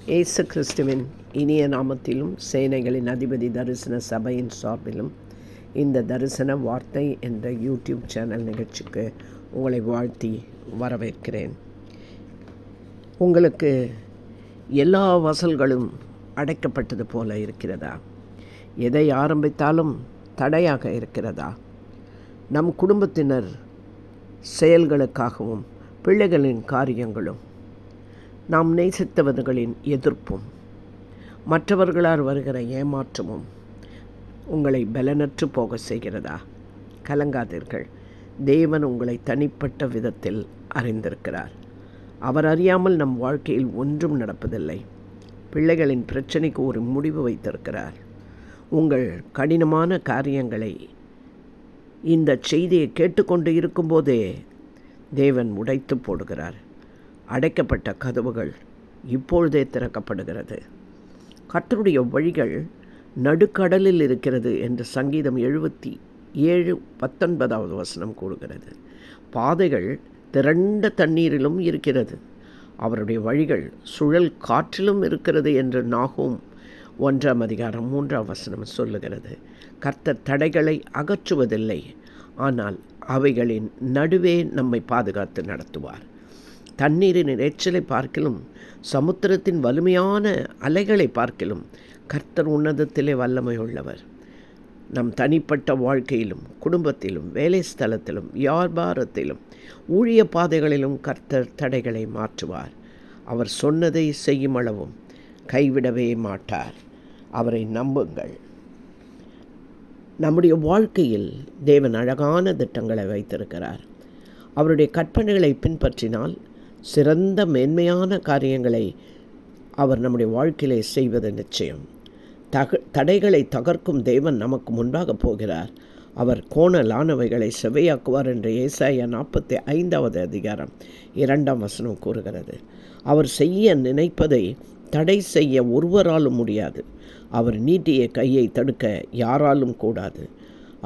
இயேசு கிறிஸ்துவின் இனிய நாமத்திலும் சேனைகளின் அதிபதி தரிசன சபையின் சார்பிலும் இந்த தரிசன வார்த்தை என்ற யூடியூப் சேனல் நிகழ்ச்சிக்கு உங்களை வாழ்த்தி வரவேற்கிறேன். உங்களுக்கு எல்லா வாசல்களும் அடைக்கப்பட்டது போல இருக்கிறதா? எதை ஆரம்பித்தாலும் தடையாக இருக்கிறதா? நம் குடும்பத்தினர் செயல்களுக்காகவும் பிள்ளைகளின் காரியங்களும், நாம் நேசித்தவர்களின் எதிர்ப்பும், மற்றவர்களால் வருகிற ஏமாற்றமும் உங்களை பலனற்று போக செய்கிறதா? கலங்காதீர்கள். தேவன் உங்களை தனிப்பட்ட விதத்தில் அறிந்திருக்கிறார். அவர் அறியாமல் நம் வாழ்க்கையில் ஒன்றும் நடப்பதில்லை. பிள்ளைகளின் பிரச்சனைக்கு ஒரு முடிவு வைத்திருக்கிறார். உங்கள் கடினமான காரியங்களை இந்த செய்தியை கேட்டுக்கொண்டு இருக்கும்போதே தேவன் உடைத்து போடுகிறார். அடைக்கப்பட்ட கதவுகள் இப்பொழுதே திறக்கப்படுகிறது. கர்த்தருடைய வழிகள் நடுக்கடலில் இருக்கிறது என்று சங்கீதம் 77:19 கூறுகிறது. பாதைகள் திரண்ட தண்ணீரிலும் இருக்கிறது, அவருடைய வழிகள் சுழல் காற்றிலும் இருக்கிறது என்று நாகூம் 1:3 சொல்லுகிறது. கர்த்தர் தடைகளை அகற்றுவதில்லை, ஆனால் அவைகளின் நடுவே நம்மை பாதுகாத்து நடத்துவார். தண்ணீரின் இரைச்சலை பார்க்கிலும் சமுத்திரத்தின் வலிமையான அலைகளை பார்க்கிலும் கர்த்தர் உன்னதத்திலே வல்லமை உள்ளவர். நம் தனிப்பட்ட வாழ்க்கையிலும், குடும்பத்திலும், வேலை ஸ்தலத்திலும், வியாபாரத்திலும், ஊழிய பாதைகளிலும் கர்த்தர் தடைகளை மாற்றுவார். அவர் சொன்னதை செய்யும் அளவும் கைவிடவே மாட்டார். அவரை நம்புங்கள். நம்முடைய வாழ்க்கையில் தேவன் அழகான திட்டங்களை வைத்திருக்கிறார். அவருடைய கற்பனைகளை பின்பற்றினால் சிறந்த மேன்மையான காரியங்களை அவர் நம்முடைய வாழ்க்கையிலே செய்வது நிச்சயம். தடைகளை தகர்க்கும் தேவன் நமக்கு முன்பாக போகிறார். அவர் கோணலானவைகளை செவையாக்குவார் என்று ஏசாயா 45:2 கூறுகிறது. அவர் செய்ய நினைப்பதை தடை செய்ய ஒருவராலும் முடியாது. அவர் நீட்டிய கையை தடுக்க யாராலும் கூடாது.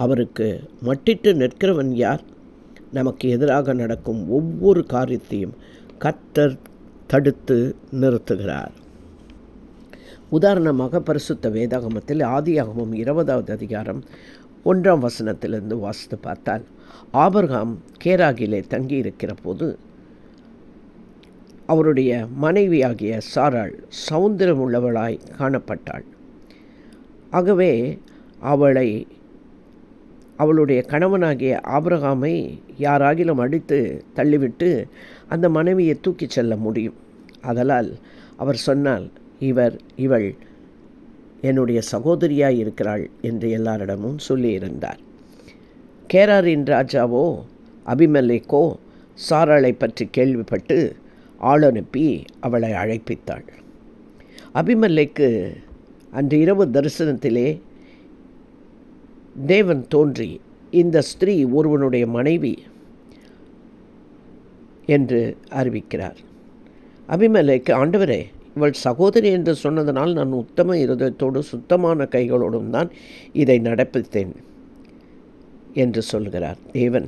அவருக்கு மட்டிட்டு நிற்கிறவன் யார்? நமக்கு எதிராக நடக்கும் ஒவ்வொரு காரியத்தையும் கர்த்தர் தடுத்து நிறுத்துகிறார். உதாரணமாக பரிசுத்த வேதாகமத்தில் ஆதியாகமம் 20:1 வாசித்து பார்த்தால், ஆபிரகாம் கேராகிலே தங்கியிருக்கிற போது அவருடைய மனைவியாகிய சாராள் சௌந்தரம் உள்ளவளாய் காணப்பட்டாள். ஆகவே அவளுடைய கணவனாகிய ஆபிரகாமை யாராகிலும் அடித்து தள்ளிவிட்டு அந்த மனைவியை தூக்கிச் செல்ல முடியும். அதனால் அவர் சொன்னால், இவள் என்னுடைய சகோதரியாய் இருக்கிறாள் என்று எல்லாரிடமும் சொல்லியிருந்தார். கேராரின் ராஜாவோ அபிமெலேக்கோ சாராளை பற்றி கேள்விப்பட்டு ஆள் அனுப்பி அவளை அழைப்பித்தாள். அபிமெலேக்கு அன்று இரவு தரிசனத்திலே தேவன் தோன்றி, இந்த ஸ்திரீ ஒருவனுடைய மனைவி என்று அறிவிக்கிறார். அபிமெலேக்கு, ஆண்டவரே, இவள் சகோதரி என்று சொன்னதனால் நான் உத்தம இருதயத்தோடு சுத்தமான கைகளோடும் தான் இதை நடப்பித்தேன் என்று சொல்கிறார். தேவன்,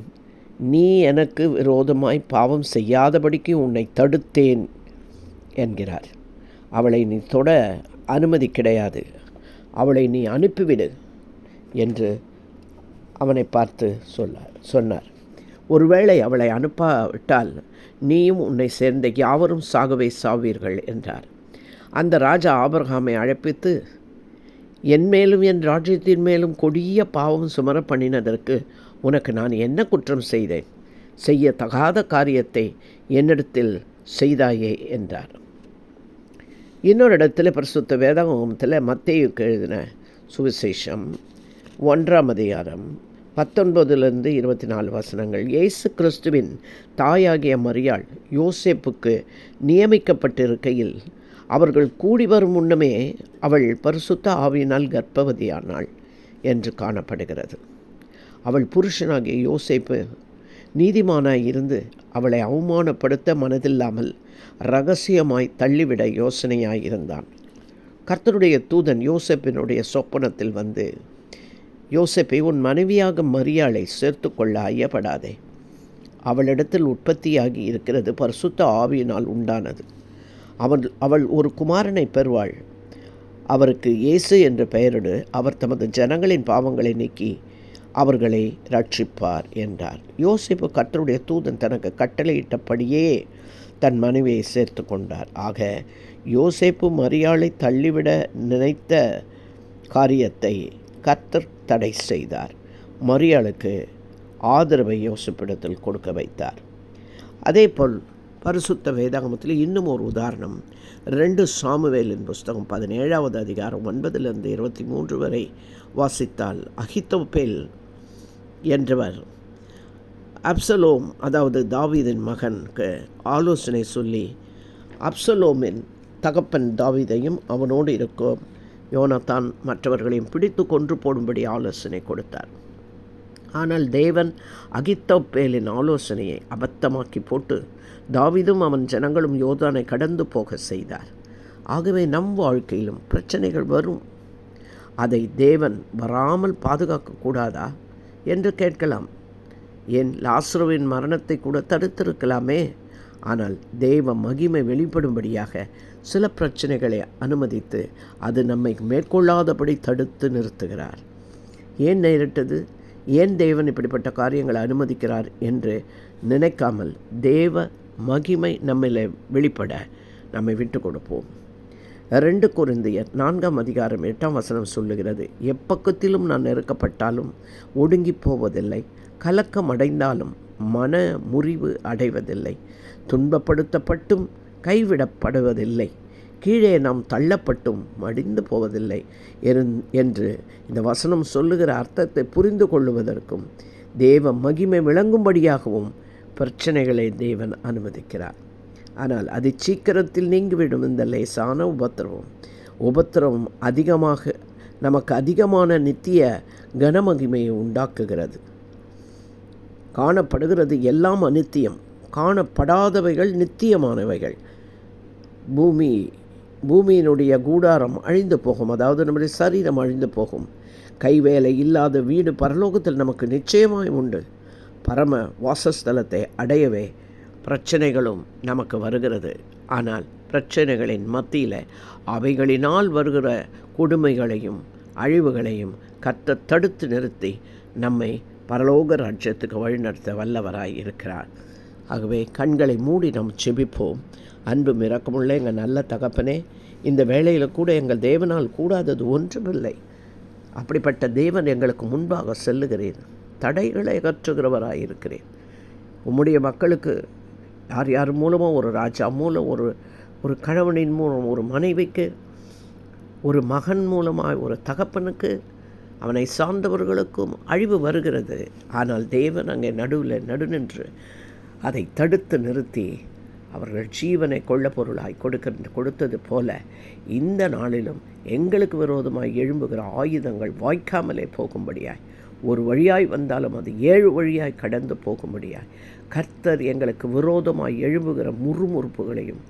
நீ எனக்கு விரோதமாய் பாவம் செய்யாதபடிக்கு உன்னை தடுத்தேன் என்கிறார். அவளை நீ தொட அனுமதி கிடையாது, அவளை நீ அனுப்பிவிடு என்று அவனை பார்த்து சொன்னார். ஒருவேளை அவளை அனுப்பாவிட்டால் நீயும் உன்னை சேர்ந்த யாவரும் சாகவே சாவீர்கள் என்றார். அந்த ராஜா ஆபிரகாமை அழைப்பித்து, என் மேலும் என் ராஜ்யத்தின் மேலும் கொடிய பாவம் சுமர பண்ணினதற்கு உனக்கு நான் என்ன குற்றம் செய்தேன்? செய்ய தகாத காரியத்தை என்னிடத்தில் செய்தாயே என்றார். இன்னொரு இடத்துல பரிசுத்த வேதாகமத்தில் மத்தேயுக்கு எழுதின சுவிசேஷம் 1:19-24 இயேசு கிறிஸ்துவின் தாயாகிய மரியாள் யோசேப்புக்கு நியமிக்கப்பட்டிருக்கையில் அவர்கள் கூடி வரும் முன்னமே அவள் பரிசுத்த ஆவியினால் கர்ப்பவதியானாள் என்று காணப்படுகிறது. அவள் புருஷனாகிய யோசேப்பு நீதிமானாய் இருந்து அவளை அவமானப்படுத்த மனதில்லாமல் இரகசியமாய் தள்ளிவிட யோசனையாய் இருந்தான். கர்த்தருடைய தூதன் யோசேப்பினுடைய சொப்பனத்தில் வந்து, யோசேப்பை, உன் மனைவியாக மரியாளை சேர்த்து கொள்ள ஐயப்படாதே. அவளிடத்தில் உற்பத்தியாகி இருக்கிறது பரிசுத்த ஆவியினால் உண்டானது. அவள் ஒரு குமாரனை பெறுவாள், அவருக்கு இயேசு என்று பெயரிடு. அவர் தமது ஜனங்களின் பாவங்களை நீக்கி அவர்களை ரட்சிப்பார் என்றார். யோசேப்பு கர்த்தருடைய தூதன் தனக்கு கட்டளையிட்டபடியே தன் மனைவியை சேர்த்து கொண்டார். ஆக யோசேப்பு மரியாளை தள்ளிவிட நினைத்த காரியத்தை கர்த்தர் தடை செய்தார். மரியாளுக்கு ஆதரவை யோசேப்பிடத்தில் கொடுக்க வைத்தார். அதேபோல் பரிசுத்த வேதாகமத்தில் இன்னும் ஒரு உதாரணம். 2 சாமுவேலின் புஸ்தகம் 17வது அதிகாரம் 9 23 வரை வாசித்தால், அகித்தோப்பேல் என்றவர் அப்சலோம், அதாவது தாவீதின் மகனுக்கு ஆலோசனை சொல்லி அப்சலோமின் தகப்பன் தாவீதையும் அவனோடு இருக்கும் யோனத்தான் மற்றவர்களையும் பிடித்து கொன்று போடும்படி ஆலோசனை கொடுத்தார். ஆனால் தேவன் அகித்தோப்பேலின் ஆலோசனையை அபத்தமாக்கி போட்டு தாவீதும் அவன் ஜனங்களும் யோர்தானை கடந்து போக செய்தார். ஆகவே நம் வாழ்க்கையிலும் பிரச்சனைகள் வரும். அதை தேவன் வராமல் பாதுகாக்கக்கூடாதா என்று கேட்கலாம். ஏன் லாசருவின் மரணத்தை கூட தடுத்திருக்கலாமே. ஆனால் தேவ மகிமை வெளிப்படும்படியாக சில பிரச்சனைகளை அனுமதித்து அது நம்மை மேற்கொள்ளாதபடி தடுத்து நிறுத்துகிறார். ஏன் நேரிட்டது, ஏன் தேவன் இப்படிப்பட்ட காரியங்களை அனுமதிக்கிறார் என்று நினைக்காமல் தேவ மகிமை நம்மில் வெளிப்பட நம்மை விட்டு கொடுப்போம். 2 கொரிந்தியர் 4ஆம் அதிகாரம் 8ஆம் வசனம் சொல்லுகிறது, எப்பக்கத்திலும் நான் நெருக்கப்பட்டாலும் ஒடுங்கி போவதில்லை, கலக்கம் அடைந்தாலும் மன முறிவு அடைவதில்லை, துன்பப்படுத்தப்பட்டும் கைவிடப்படுவதில்லை, கீழே நாம் தள்ளப்பட்டும் மடிந்து போவதில்லை என்று இந்த வசனம் சொல்லுகிற அர்த்தத்தை புரிந்து கொள்ளுவதற்கும் தேவ மகிமை விளங்கும்படியாகவும் பிரச்சனைகளை தேவன் அனுமதிக்கிறார். ஆனால் அது சீக்கிரத்தில் நீங்கிவிடும். இந்த லேசான உபத்திரவம் நமக்கு அதிகமான நித்திய கனமகிமையை உண்டாக்குகிறது. காணப்படுகிறது எல்லாம் அநித்தியம், காணப்படாதவைகள் நித்தியமானவைகள். பூமியினுடைய கூடாரம் அழிந்து போகும், அதாவது நம்முடைய சரீரம் அழிந்து போகும். கைவேலை இல்லாத வீடு பரலோகத்தில் நமக்கு நிச்சயமாய் உண்டு. பரம வாசஸ்தலத்தை அடையவே பிரச்சனைகளும் நமக்கு வருகிறது. ஆனால் பிரச்சனைகளின் மத்தியில் அவைகளினால் வருகிற கொடுமைகளையும் அழிவுகளையும் கர்த்தர் தடுத்து நிறுத்தி நம்மை பரலோக ராஜ்யத்துக்கு வழிநடத்த வல்லவராய் இருக்கிறார். ஆகவே கண்களை மூடி நாம் செபிப்போம். அன்பும் இரக்கமுள்ள எங்கள் நல்ல தகப்பனே, இந்த வேளையில் கூட எங்கள் தேவனால் கூடாதது ஒன்றுமில்லை. அப்படிப்பட்ட தேவன் எங்களுக்கு முன்பாக செல்லுகிறேன், தடைகளை அகற்றுகிறவராய் இருக்கிறேன். உம்முடைய மக்களுக்கு யார் யார் மூலமோ, ஒரு ராஜா மூலம், ஒரு கணவனின் மூலம், ஒரு மனைவிக்கு, ஒரு மகன் மூலமாக ஒரு தகப்பனுக்கு, அவனை சார்ந்தவர்களுக்கும் அழிவு வருகிறது. ஆனால் தேவன் அங்கே நடுநின்று அதை தடுத்து நிறுத்தி அவர்கள் ஜீவனை கொள்ள பொருளாய் கொடுத்தது போல இந்த நாளிலும் எங்களுக்கு விரோதமாய் எழும்புகிற ஆயுதங்கள் வாய்க்காமலே போகும்படியாய், ஒரு வழியாய் வந்தாலும் அது 7 வழியாய் கடந்து போகும்படியாய் கர்த்தர் எங்களுக்கு விரோதமாய் எழும்புகிற முறுமுறுப்புகளையும்,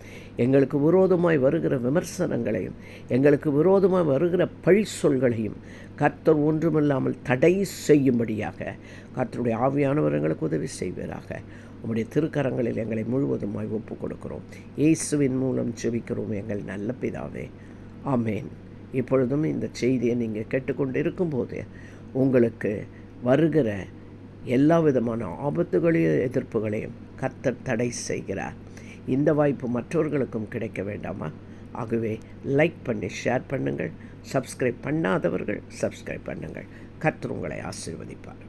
எங்களுக்கு விரோதமாய் வருகிற விமர்சனங்களையும், எங்களுக்கு விரோதமாய் வருகிற பழி சொல்களையும் கர்த்தர் ஒன்றுமில்லாமல் தடை செய்யும்படியாக கர்த்தருடைய ஆவியானவர் எங்களுக்கு உதவி செய்வீராக. உம்முடைய திருக்கரங்களில் எங்களை முழுவதுமாய் ஒப்புக் கொடுக்கிறோம். இயேசுவின் மூலம் ஜெபிக்கிறோம் எங்கள் நல்ல பிதாவே, ஆமேன். இப்பொழுதும் இந்த செய்தியை நீங்கள் கேட்டுக்கொண்டு இருக்கும்போது உங்களுக்கு வருகிற எல்லா விதமான ஆபத்துகளையும் எதிர்ப்புகளையும் கர்த்தர் தடை செய்கிறார். இந்த வாய்ப்பு மற்றவர்களுக்கும் கிடைக்க வேண்டாமா? ஆகவே லைக் பண்ணி ஷேர் பண்ணுங்கள். சப்ஸ்கிரைப் பண்ணாதவர்கள் சப்ஸ்கிரைப் பண்ணுங்கள். கர்த்தர் உங்களை ஆசீர்வதிப்பார்.